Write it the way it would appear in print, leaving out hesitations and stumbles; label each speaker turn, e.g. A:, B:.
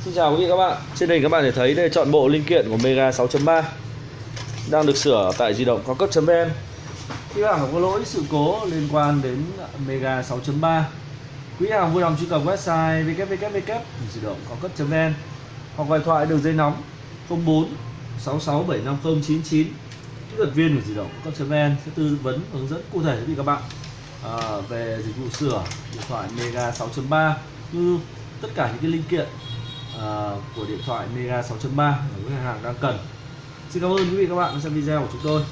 A: Xin chào quý vị các bạn. Trên đây các bạn thể thấy đây chọn bộ linh kiện của Mega 6.3 đang được sửa tại di động cao cấp.vn. Khi các bạn có lỗi sự cố liên quan đến Mega 6.3, quý hàng vui lòng truy cập website www.di động cao cấp.vn hoặc gọi điện thoại đường dây nóng 04 66750999. Kỹ thuật viên của di động cao cấp.vn sẽ tư vấn hướng dẫn cụ thể quý vị các bạn về dịch vụ sửa điện thoại Mega 6.3 như tất cả những cái linh kiện của điện thoại Mega 6.3 mà quý khách hàng đang cần. Xin cảm ơn quý vị các bạn đã xem video của chúng tôi.